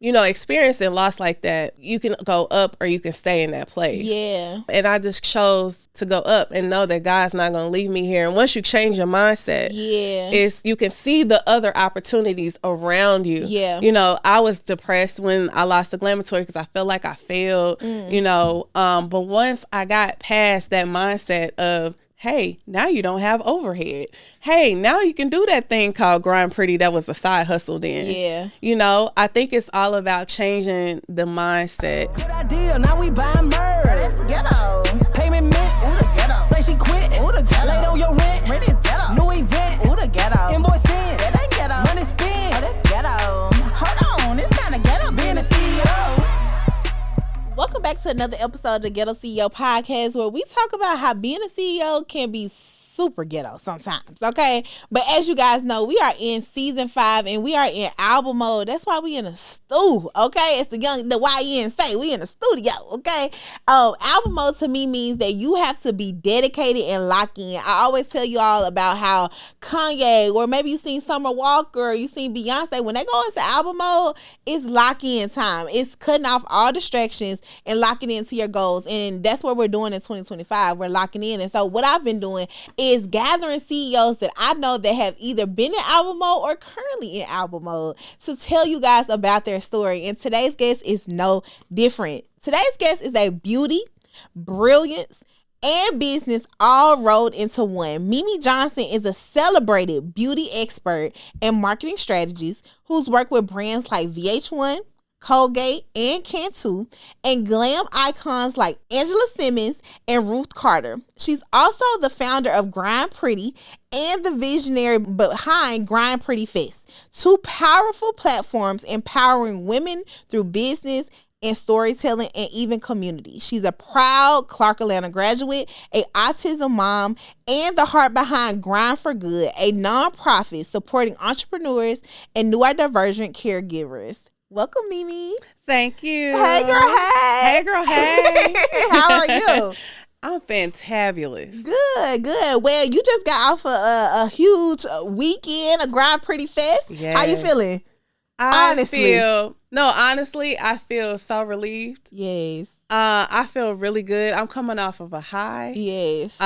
experiencing loss like that, you can go up or you can stay in that place. Yeah. And I just chose to go up and know that God's not going to leave me here. And once you change your mindset, you can see the other opportunities around you. Yeah. I was depressed when I lost the Glambatory because I felt like I failed, but once I got past that mindset of, hey, now you don't have overhead. Hey, now you can do that thing called Grind Pretty that was a side hustle then. Yeah. I think it's all about changing the mindset. Good idea, now we buying merch. That's ghetto. Payment miss. Ooh, the ghetto. Say she quit. Ooh, the ghetto. Late on your rent. Rent is ghetto. New event. Ooh, the ghetto. Invoice in. That ain't ghetto. Money spin. Oh, that's ghetto. Hold on, it's kind of ghetto being a CEO. Welcome back to another episode of the Ghetto CEO Podcast, where we talk about how being a CEO can be super ghetto sometimes, okay? But as you guys know, we are in season 5 and we are in album mode. That's why we in a stew, okay? It's the YN say we in a studio, okay? Album mode to me means that you have to be dedicated and lock in. I always tell you all about how Kanye, or maybe you seen Summer Walker, or you seen Beyonce, when they go into album mode, it's lock in time. It's cutting off all distractions and locking into your goals. And that's what we're doing in 2025. We're locking in. And so what I've been doing is gathering CEOs that I know that have either been in album mode or currently in album mode to tell you guys about their story. And today's guest is no different. Today's guest is a beauty, brilliance, and business all rolled into one. Mimi Johnson is a celebrated beauty expert and marketing strategist who's worked with brands like VH1, Colgate, and Cantu, and glam icons like Angela Simmons and Ruth Carter. She's also the founder of Grind Pretty and the visionary behind Grind Pretty Fest, 2 powerful platforms empowering women through business and storytelling and even community. She's a proud Clark Atlanta graduate, a autism mom, and the heart behind Grind for Good, a nonprofit supporting entrepreneurs and neurodivergent caregivers. Welcome, Mimi. Thank you. Hey, girl, hey. Hey, girl, hey. How are you? I'm fantabulous. Good. Well, you just got off a huge weekend, a Grind Pretty Fest. Yes. How you feeling? Honestly, I feel so relieved. Yes. I feel really good. I'm coming off of a high. Yes.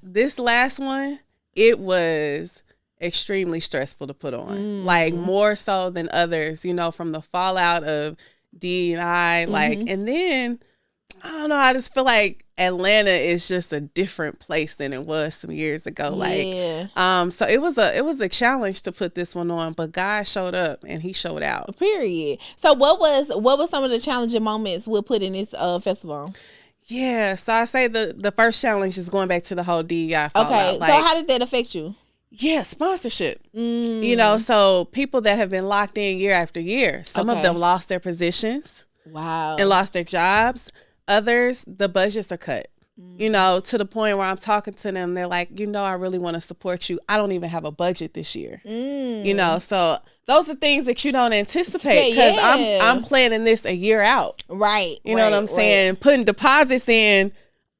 This last one, it was extremely stressful to put on, like more so than others, from the fallout of D&I, and then I don't know, I just feel like Atlanta is just a different place than it was some years ago. So it was a challenge to put this one on, but God showed up and he showed out. Period. So what was some of the challenging moments with putting this festival on? Yeah, so I say the first challenge is going back to the whole DEI fallout. Okay, so how did that affect you? Yeah, sponsorship. So people that have been locked in year after year, some of them lost their positions. Wow. And lost their jobs. Others, the budgets are cut. To the point where I'm talking to them, they're like, I really want to support you. I don't even have a budget this year. So those are things that you don't anticipate because I'm planning this a year out. Right. You know what I'm saying? Putting deposits in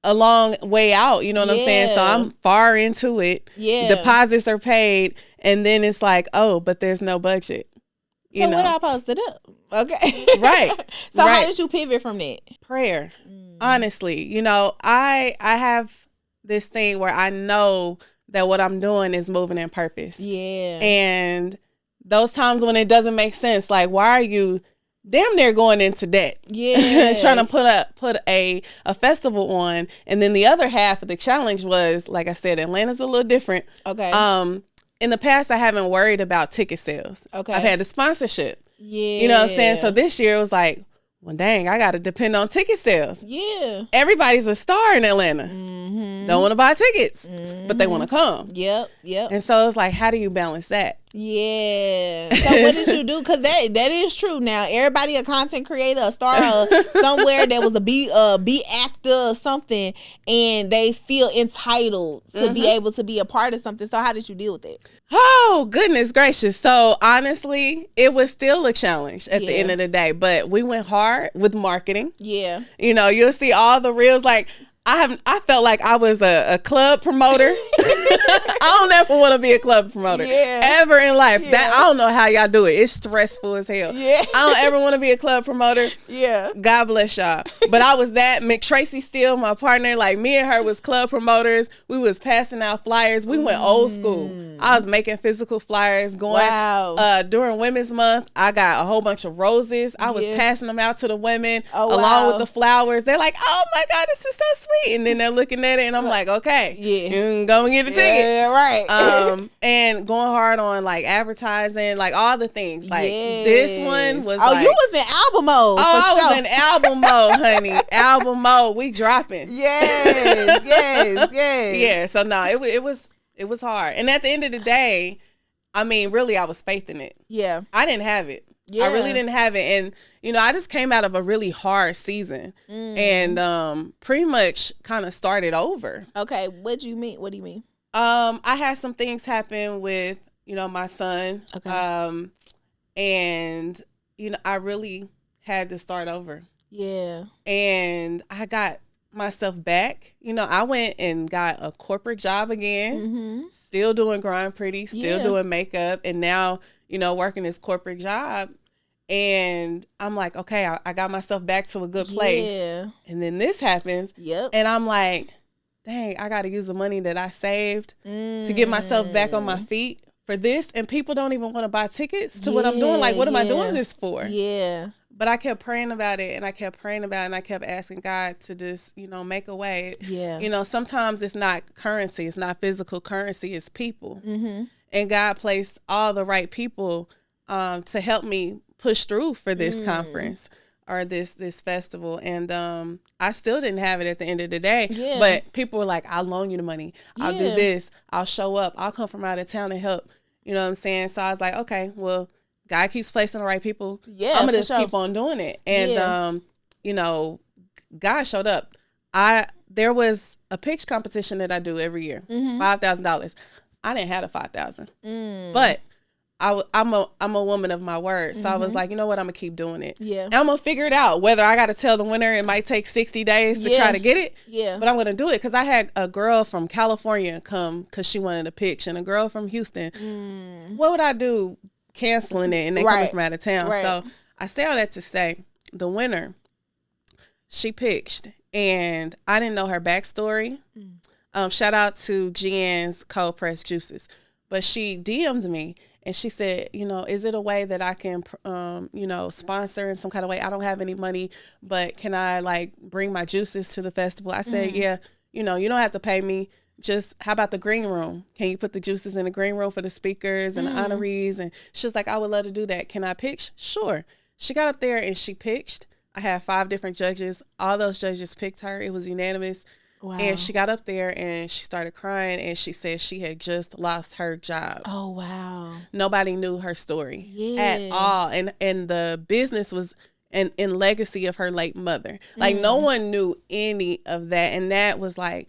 a long way out, you know what I'm saying? So I'm far into it. Yeah. Deposits are paid, and then it's like, oh, but there's no budget. So what I posted up. Okay. Right. So how did you pivot from that? Prayer. Honestly, I have this thing where I know that what I'm doing is moving in purpose. Yeah. And those times when it doesn't make sense, like, why are you damn near going into debt? Yeah. Trying to put a festival on. And then the other half of the challenge was, like I said, Atlanta's a little different. Okay. In the past, I haven't worried about ticket sales. Okay. I've had the sponsorship. Yeah. You know what I'm saying? So this year it was like, well, dang, I got to depend on ticket sales. Yeah. Everybody's a star in Atlanta. Don't want to buy tickets, but they want to come. Yep. And so it's like, how do you balance that? Yeah. So what did you do? Because that is true. Now everybody a content creator, a star somewhere that was a B actor or something, and they feel entitled to be able to be a part of something. So how did you deal with it? Oh, goodness gracious. So honestly, it was still a challenge at the end of the day, but we went hard with marketing. Yeah. You'll see all the reels, like, I felt like I was a club promoter. I don't ever want to be a club promoter ever in life. That I don't know how y'all do it. It's stressful as hell. I don't ever want to be a club promoter. God bless y'all. But I was that. Tracy Steele, my partner, like me and her was club promoters. We was passing out flyers. We went old school. I was making physical flyers going. During Women's Month, I got a whole bunch of roses. I was passing them out to the women along with the flowers. They're like, oh my God, this is so sweet. And then they're looking at it and I'm like, okay, you can go and get a ticket. Right. And going hard on like advertising, like all the things. Like this one was you was in album mode. I was in album mode, honey. Album mode. We dropping. Yeah. So no, it was hard. And at the end of the day, I mean, really I was faithing it. I didn't have it. I really didn't have it. And, you know, I just came out of a really hard season and pretty much kind of started over. Okay. What do you mean? I had some things happen with, you know, my son. Okay. And, you know, I really had to start over. And I got myself back. You know, I went and got a corporate job again, still doing Grind Pretty, still doing makeup, and now, you know, working this corporate job. And I'm like, okay, I got myself back to a good place. And then this happens. And I'm like, dang, I got to use the money that I saved to get myself back on my feet for this. And people don't even want to buy tickets to what I'm doing. Like, what am I doing this for? But I kept praying about it, and I kept praying about it, and I kept asking God to just, you know, make a way. You know, sometimes it's not currency. It's not physical currency. It's people. And God placed all the right people to help me push through for this conference or this festival. And I still didn't have it at the end of the day. But people were like, I'll loan you the money. I'll do this. I'll show up. I'll come from out of town and help. You know what I'm saying? So I was like, okay, well, God keeps placing the right people. I'm going to just keep on doing it. And, you know, God showed up. There was a pitch competition that I do every year, $5,000. I didn't have the $5,000, but I'm a woman of my word. So I was like, you know what? I'm going to keep doing it. And I'm going to figure it out. Whether I got to tell the winner, it might take 60 days to try to get it. But I'm going to do it. Because I had a girl from California come because she wanted a pitch, and a girl from Houston. What would I do canceling it and they coming from out of town? So I say all that to say the winner, she pitched, and I didn't know her backstory. Shout out to Gian's cold pressed juices. But she DM'd me and she said, you know, is it a way that I can, you know, sponsor in some kind of way? I don't have any money, but can I like bring my juices to the festival? I said, yeah, you know, you don't have to pay me. Just how about the green room? Can you put the juices in the green room for the speakers and the honorees? And she was like, I would love to do that. Can I pitch? Sure. She got up there and she pitched. I had 5 different judges. All those judges picked her. It was unanimous. Wow. And she got up there and she started crying and she said she had just lost her job. Oh, wow. Nobody knew her story at all. And the business was in legacy of her late mother. Like no one knew any of that. And that was like,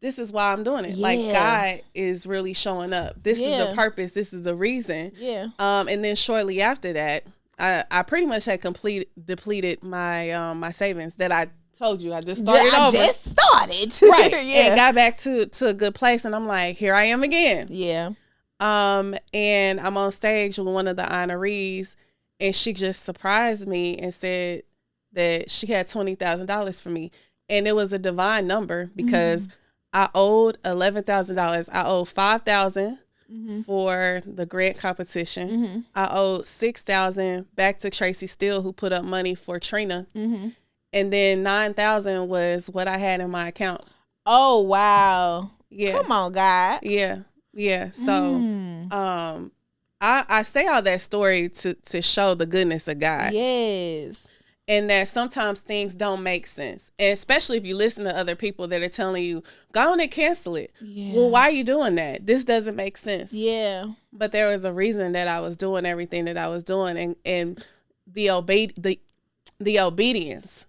this is why I'm doing it. Like God is really showing up. This is the purpose. This is the reason. And then shortly after that, I pretty much had depleted my my savings that I told you I just started over. I just started. Right. And got back to a good place. And I'm like, here I am again. And I'm on stage with one of the honorees, and she just surprised me and said that she had $20,000 for me. And it was a divine number because I owed $11,000. I owed $5,000 for the grant competition. I owed $6,000 back to Tracy Steele, who put up money for Trina. And then $9,000 was what I had in my account. Oh, wow. Yeah. Come on, God. Yeah. So I say all that story to show the goodness of God. Yes. And that sometimes things don't make sense. And especially if you listen to other people that are telling you, go on and cancel it. Well, why are you doing that? This doesn't make sense. But there was a reason that I was doing everything that I was doing. And the obedience.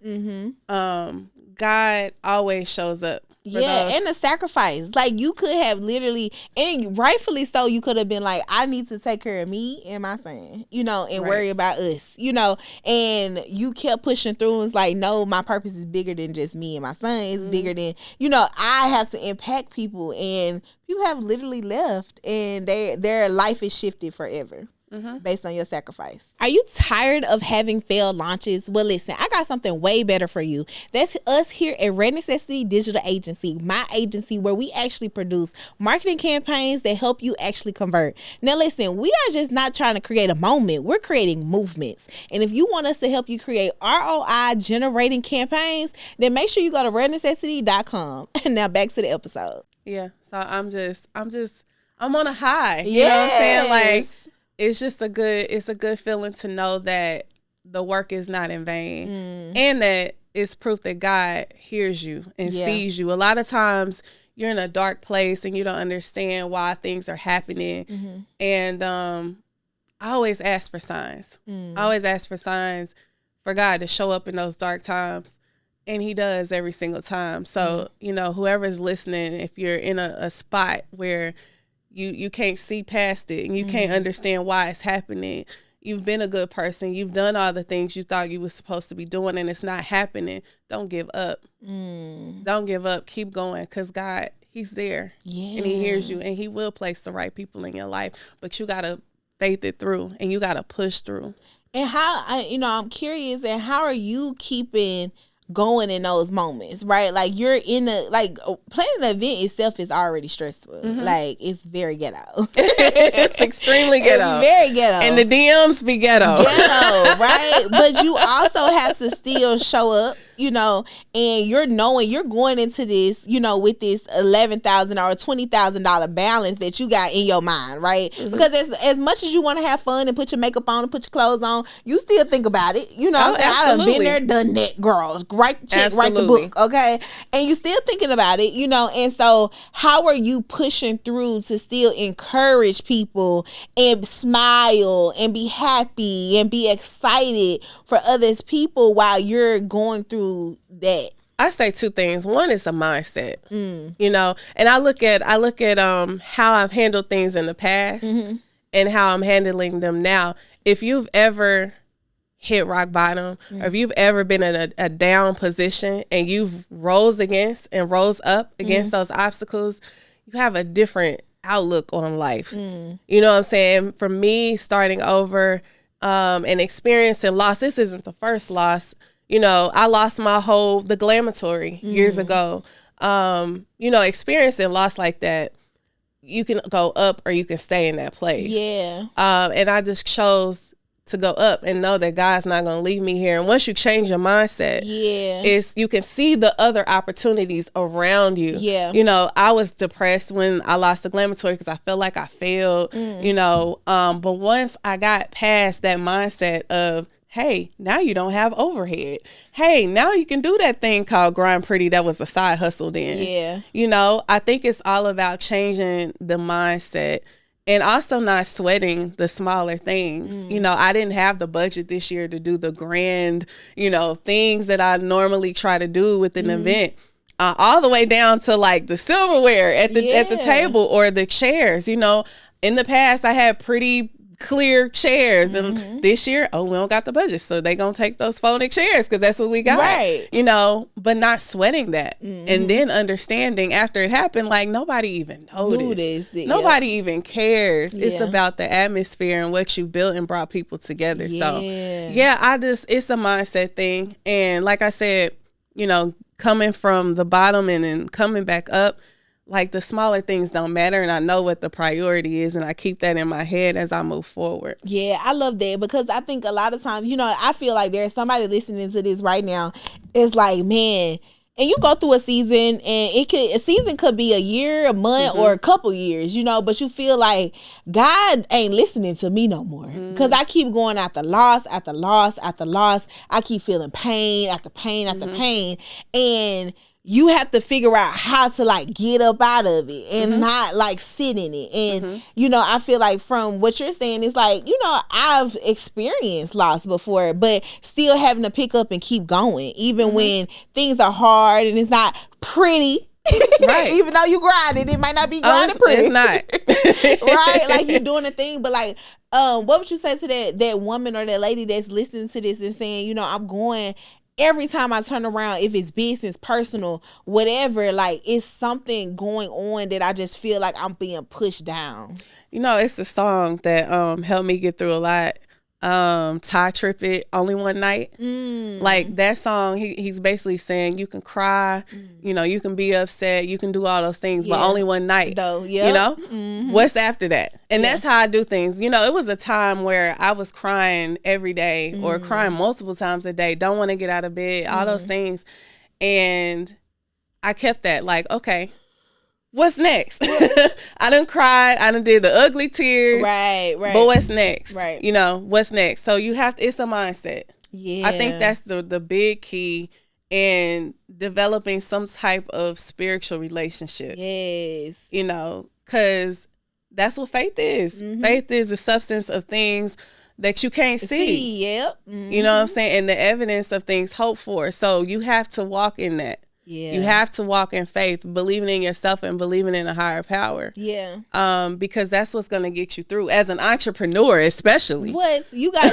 God always shows up And the sacrifice. Like, you could have literally, and rightfully so, you could have been like, I need to take care of me and my son, you know, and worry about us, you know, and you kept pushing through and it's like, no, my purpose is bigger than just me and my son. It's bigger than, you know, I have to impact people, and people have literally left and their life is shifted forever. Based on your sacrifice. Are you tired of having failed launches? Well, listen, I got something way better for you. That's us here at Red Necessity Digital Agency, my agency where we actually produce marketing campaigns that help you actually convert. Now, listen, we are just not trying to create a moment. We're creating movements. And if you want us to help you create ROI generating campaigns, then make sure you go to rednecessity.com. Now back to the episode. Yeah. So I'm on a high. You know what I'm saying? Like, it's just a good feeling to know that the work is not in vain, and that it's proof that God hears you and sees you. A lot of times you're in a dark place and you don't understand why things are happening. And I always ask for signs. I always ask for signs for God to show up in those dark times. And he does every single time. So, you know, whoever's listening, if you're in a spot where you can't see past it and you can't understand why it's happening, you've been a good person, you've done all the things you thought you were supposed to be doing, and it's not happening, don't give up. Don't give up. Keep going, because God, he's there. And he hears you, and he will place the right people in your life. But you got to faith it through, and you got to push through. And how, I'm curious, and how are you keeping going in those moments, right? Like, you're in planning an event itself is already stressful. Like, it's very ghetto. It's extremely ghetto. It's very ghetto. And the DMs be ghetto. Ghetto, right? But you also have to still show up, you know, and you're knowing you're going into this, you know, with this $11,000 or $20,000 balance that you got in your mind, right? Because as much as you want to have fun and put your makeup on and put your clothes on, you still think about it. You know, I done been there, done that, girl. Write the book, okay? And you still thinking about it, you know. And so how are you pushing through to still encourage people and smile and be happy and be excited for others people while you're going through that? I say two things. One is a mindset, you know, and I look at how I've handled things in the past and how I'm handling them now. If you've ever hit rock bottom, or if you've ever been in a down position and you've rose up against those obstacles, you have a different outlook on life. You know what I'm saying? For me, starting over and experiencing loss, this isn't the first loss. You know, I lost the Glambatory years ago. You know, experiencing loss like that, you can go up or you can stay in that place. And I just chose to go up and know that God's not going to leave me here. And once you change your mindset, you can see the other opportunities around you. You know, I was depressed when I lost the Glambatory because I felt like I failed, you know. But once I got past that mindset of, hey, now you don't have overhead. Hey, now you can do that thing called Grind Pretty that was a side hustle then. You know, I think it's all about changing the mindset. And also not sweating the smaller things. You know, I didn't have the budget this year to do the grand, you know, things that I normally try to do with an event. All the way down to like the silverware at the table or the chairs. You know, in the past I had pretty clear chairs, and this year, we don't got the budget, so they gonna take those folding chairs because that's what we got, right? You know, but not sweating that, and then understanding after it happened, like nobody even noticed, nobody even cares. It's about the atmosphere and what you built and brought people together. So it's a mindset thing, and like I said, you know, coming from the bottom and then coming back up. Like, the smaller things don't matter, and I know what the priority is, and I keep that in my head as I move forward. Yeah, I love that, because I think a lot of times, you know, I feel like there's somebody listening to this right now. It's like, man, and you go through a season, and a season could be a year, a month, or a couple years, you know, but you feel like God ain't listening to me no more, because I keep going after loss, after loss, after loss. I keep feeling pain after pain after pain, and you have to figure out how to like get up out of it and not like sit in it. And, you know, I feel like from what you're saying, it's like, you know, I've experienced loss before, but still having to pick up and keep going, even when things are hard and it's not pretty. Right. Even though you grinding, it might not be grinding pretty. It's not. Right? Like, you're doing a thing, but like, what would you say to that woman or that lady that's listening to this and saying, you know, I'm going every time I turn around, if it's business, personal, whatever, like, it's something going on that I just feel like I'm being pushed down. You know, it's a song that helped me get through a lot. Ty Tripp It, Only One Night. Like, that song, he's basically saying you can cry, you know, you can be upset, you can do all those things, but only one night. Though, you know? What's after that? And that's how I do things. You know, it was a time where I was crying every day or crying multiple times a day, don't want to get out of bed, all those things. And I kept that, like, okay, what's next? I done cried. I done did the ugly tears. Right. But what's next? Right. You know, what's next? So you have to, it's a mindset. Yeah. I think that's the big key in developing some type of spiritual relationship. Yes. You know, because that's what faith is. Faith is the substance of things that you can't see. Yep. You know what I'm saying? And the evidence of things hoped for. So you have to walk in that. Yeah. You have to walk in faith, believing in yourself and believing in a higher power. Yeah. Because that's what's going to get you through as an entrepreneur, especially. What you got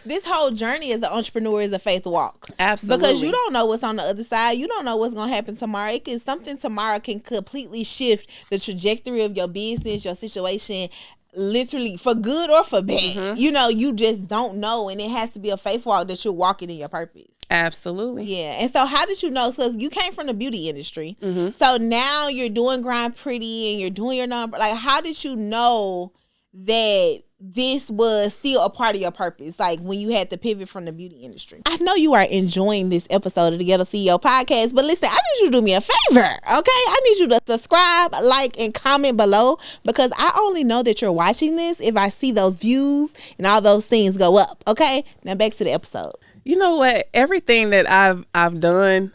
this whole journey as an entrepreneur is a faith walk. Absolutely. Because you don't know what's on the other side. You don't know what's going to happen tomorrow. Something tomorrow can completely shift the trajectory of your business, your situation, literally for good or for bad. You know, you just don't know, and it has to be a faith walk that you're walking in your purpose. Absolutely. Yeah. And so how did you know? Because you came from the beauty industry. So now you're doing Grind Pretty and you're doing your number. Like, how did you know that this was still a part of your purpose, like when you had to pivot from the beauty industry? I know you are enjoying this episode of the Ghetto CEO Podcast, but listen, I need you to do me a favor, okay? I need you to subscribe, like, and comment below, because I only know that you're watching this if I see those views and all those things go up, okay? Now back to the episode. You know what? Everything that I've done,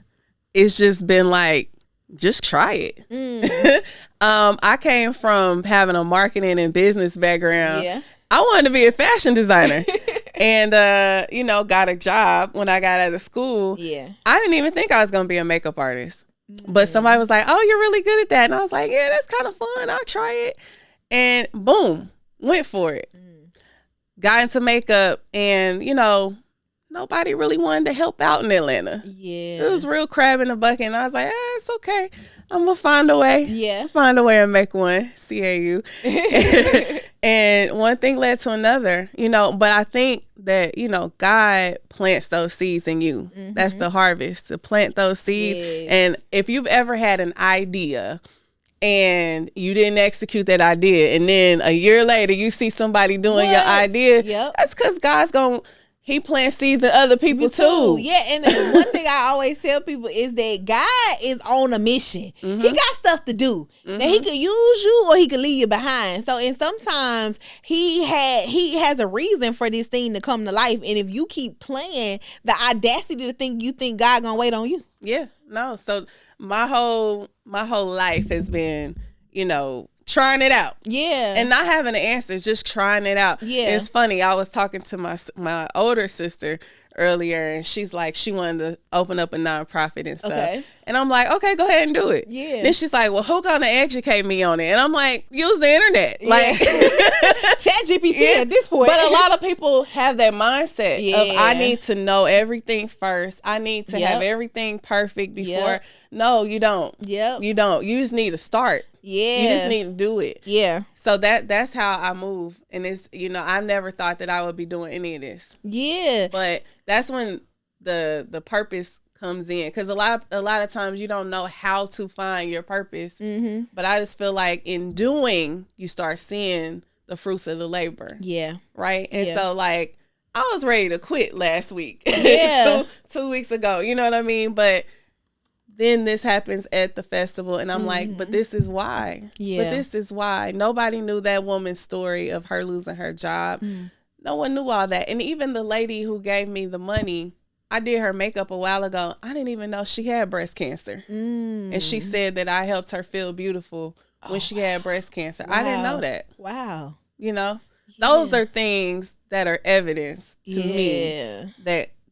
it's just been like, just try it. I came from having a marketing and business background. Yeah. I wanted to be a fashion designer. And, you know, got a job when I got out of school. Yeah. I didn't even think I was going to be a makeup artist. But somebody was like, oh, you're really good at that. And I was like, yeah, that's kind of fun. I'll try it. And boom, went for it. Got into makeup, and, you know, nobody really wanted to help out in Atlanta. Yeah. It was real crab in the bucket. And I was like, it's okay. I'm going to find a way. Yeah. Find a way and make one. CAU. And one thing led to another, you know, but I think that, you know, God plants those seeds in you. That's the harvest, to plant those seeds. Yes. And if you've ever had an idea and you didn't execute that idea, and then a year later you see somebody doing your idea, that's because God's going to, He plants seeds in other people too. Yeah, and one thing I always tell people is that God is on a mission. He got stuff to do. Now, He could use you or He could leave you behind. So, and sometimes He has a reason for this thing to come to life. And if you keep playing, the audacity to think you think God gonna wait on you. Yeah, no. So my whole life has been, you know, trying it out. Yeah. And not having the answers, just trying it out. Yeah. It's funny. I was talking to my older sister earlier, and she's like, she wanted to open up a nonprofit and stuff. Okay. And I'm like, okay, go ahead and do it. Yeah. Then she's like, well, who gonna educate me on it? And I'm like, use the internet. Like Chat GPT at this point. But a lot of people have that mindset of, Yeah. I need to know everything first. I need to have everything perfect before. No, you don't. You don't. You just need to start. Yeah. You just need to do it. Yeah. So that's how I move. And it's, you know, I never thought that I would be doing any of this. Yeah. But that's when the purpose comes in, because a lot of times you don't know how to find your purpose. But I just feel like in doing, you start seeing the fruits of the labor. Yeah. Right. And so, like, I was ready to quit last week. Yeah. two weeks ago. You know what I mean? But then this happens at the festival, and I'm like, but this is why. Yeah. But this is why. Nobody knew that woman's story of her losing her job. No one knew all that. And even the lady who gave me the money, I did her makeup a while ago. I didn't even know she had breast cancer. And she said that I helped her feel beautiful when she had breast cancer. Wow. I didn't know that. Wow. You know, those are things that are evidence to me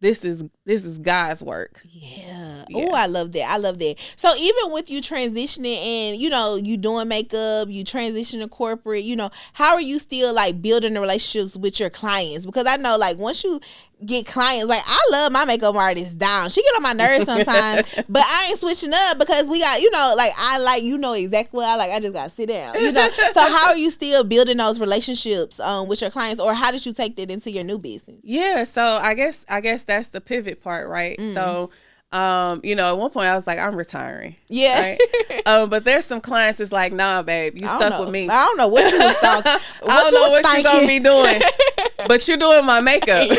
this is God's work. Yeah. Oh, I love that. So even with you transitioning and, you doing makeup, you transition to corporate, how are you still like building the relationships with your clients? Because I know like once you get clients, like I love my makeup artist down. She get on my nerves sometimes, but I ain't switching up because we got, like I like, exactly what I like. I just got to sit down, So how are you still building those relationships with your clients, or how did you take that into your new business? Yeah. So I guess that's the pivot part, right? So, at one point I was like, I'm retiring. Yeah. Right? But there's some clients that's like, nah, babe, you stuck with me. I don't know what you was talking. I don't know what you're going to be doing, but you're doing my makeup.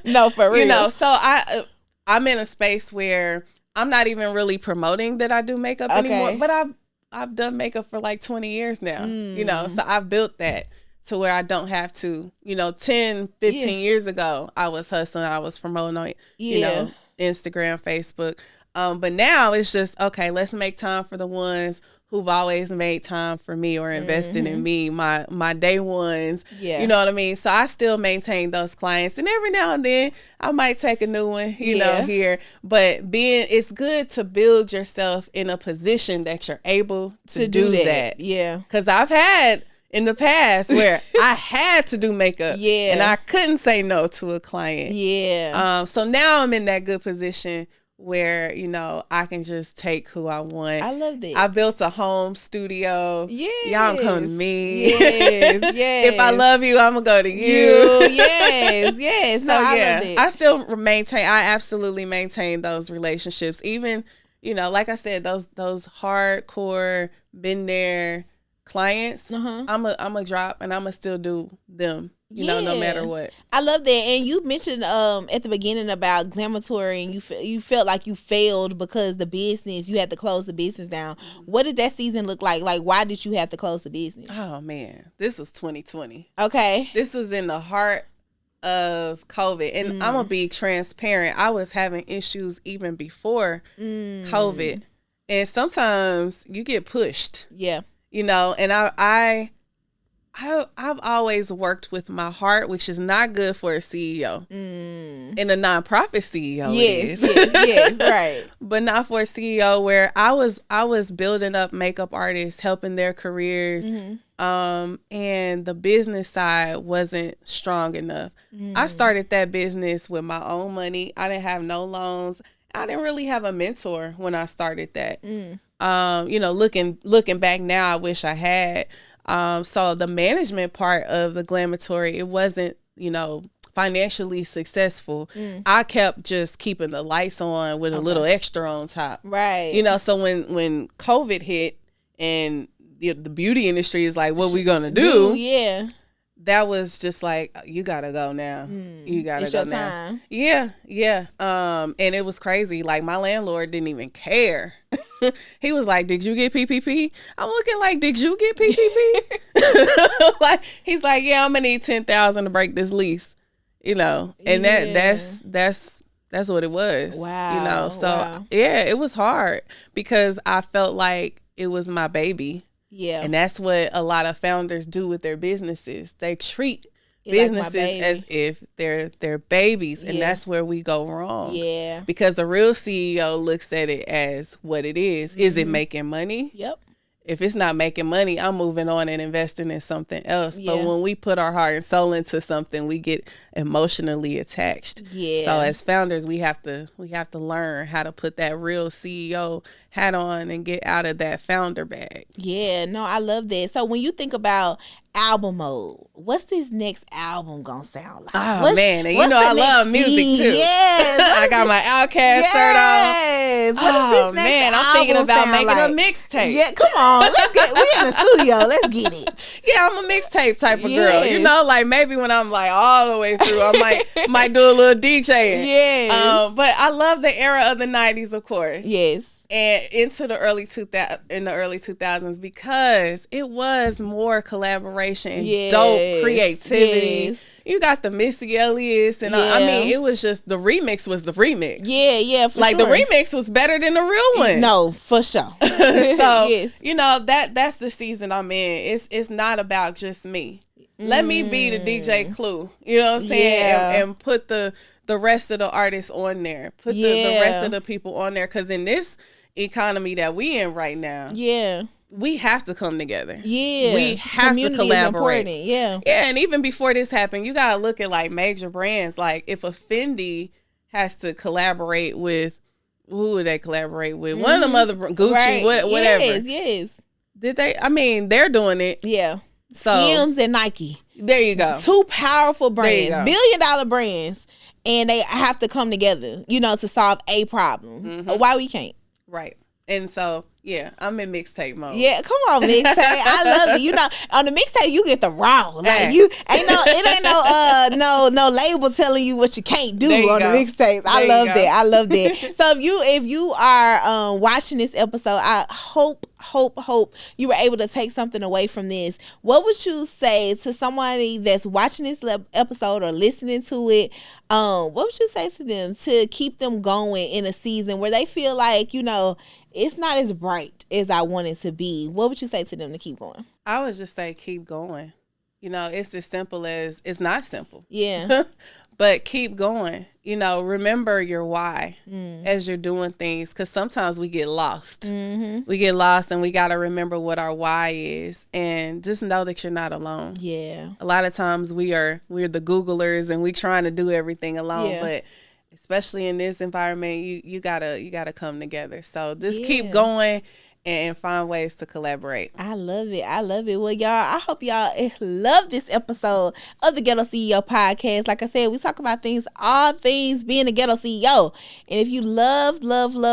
No, for real. So I'm in a space where I'm not even really promoting that I do makeup anymore, but I've done makeup for like 20 years now, so I've built that to where I don't have to, 10, 15 years ago, I was hustling, I was promoting on, Instagram, Facebook. But now it's just, okay, let's make time for the ones who've always made time for me or invested in me, my day ones. Yeah. You know what I mean? So I still maintain those clients. And every now and then I might take a new one, here. But it's good to build yourself in a position that you're able to do that. Yeah. Because I've had in the past where I had to do makeup. Yeah. And I couldn't say no to a client. Yeah. So now I'm in that good position where, I can just take who I want. I love that. I built a home studio. Yes. Y'all come to me. Yes. If I love you, I'm going to go to you. Yes. So, I still I absolutely maintain those relationships. Even, like I said, those hardcore, been there clients, I'm a drop and I'm going to still do them. No matter what. I love that. And you mentioned at the beginning about Glambatory, and you felt like you failed because you had to close the business down. What did that season look like? Like, why did you have to close the business? Oh man, this was 2020. Okay. This was in the heart of COVID, and I'm gonna be transparent. I was having issues even before COVID, and sometimes you get pushed. Yeah. And I've always worked with my heart, which is not good for a CEO. And a nonprofit CEO Yes, right. But not for a CEO where I was building up makeup artists, helping their careers. And the business side wasn't strong enough. I started that business with my own money. I didn't have no loans. I didn't really have a mentor when I started that. Looking back now, I wish I had. So the management part of the Glambatory, it wasn't, financially successful. I kept just keeping the lights on with a little extra on top. Right. So when COVID hit and the beauty industry is like, what we gonna do? Yeah. That was just like, you gotta go now. You gotta go now. Time. Yeah. And it was crazy. Like my landlord didn't even care. He was like, did you get PPP? I'm looking like, did you get PPP? Like, he's like, yeah, I'm gonna need $10,000 to break this lease. And that's what it was. Wow. So it was hard because I felt like it was my baby. Yeah. And that's what a lot of founders do with their businesses. They treat businesses as if they're babies, and that's where we go wrong. Yeah. Because a real CEO looks at it as what it is. Is it making money? Yep. If it's not making money, I'm moving on and investing in something else. Yeah. But when we put our heart and soul into something, we get emotionally attached. Yeah. So as founders, we have to learn how to put that real CEO hat on and get out of that founder bag. Yeah, no, I love that. So when you think about album mode, what's this next album gonna sound like? Oh man, and I love music too. Yes. I got my Outkast shirt on. Yes. Oh man, I'm thinking about making a mixtape. Yeah, come on. We in the studio. Let's get it. Yeah, I'm a mixtape type of girl. Like maybe when I'm like all the way through, I might do a little DJing. Yes. But I love the era of the 90s, of course. Yes. And into the early 2000s because it was more collaboration and dope creativity. Yes. You got the Missy Elliott's and it was just the remix was the remix. Yeah, for sure. The remix was better than the real one. No, for sure. So that's the season I'm in. It's not about just me. Let me be the DJ Clue. You know what I'm saying? Yeah. And put the rest of the artists on there. Put the rest of the people on there. Because in this economy that we in right now, we have to come together. Yeah. We have to collaborate. Is important. Yeah, and even before this happened, you got to look at like major brands. Like if a Fendi has to collaborate with, who would they collaborate with? One of them other, Gucci, whatever. Yes. Did they? I mean, they're doing it. Yeah. So Skims and Nike. There you go. Two powerful brands, billion-dollar brands, and they have to come together, to solve a problem. Why we can't? Right. And so, yeah, I'm in mixtape mode. Yeah, come on, mixtape. I love it. On the mixtape, you get the raw. Like it ain't no label telling you what you can't do on the mixtape. I love that. So if you are watching this episode, I hope you were able to take something away from this. What would you say to somebody that's watching this episode or listening to it? What would you say to them to keep them going in a season where they feel like, it's not as bright as I want it to be? What would you say to them to keep going? I would just say keep going. It's as simple as, it's not simple. Yeah. But keep going. Remember your why as you're doing things, because sometimes we get lost. We get lost, and we got to remember what our why is, and just know that you're not alone. Yeah. A lot of times we're the Googlers, and we trying to do everything alone, but especially in this environment, you gotta come together. So just keep going and find ways to collaborate. I love it. Well, y'all, I hope y'all love this episode of the Ghetto CEO Podcast. Like I said, we talk about all things being a Ghetto CEO. And if you love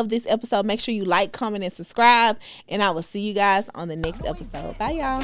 this episode, make sure you like, comment, and subscribe. And I will see you guys on the next episode. Bye, y'all.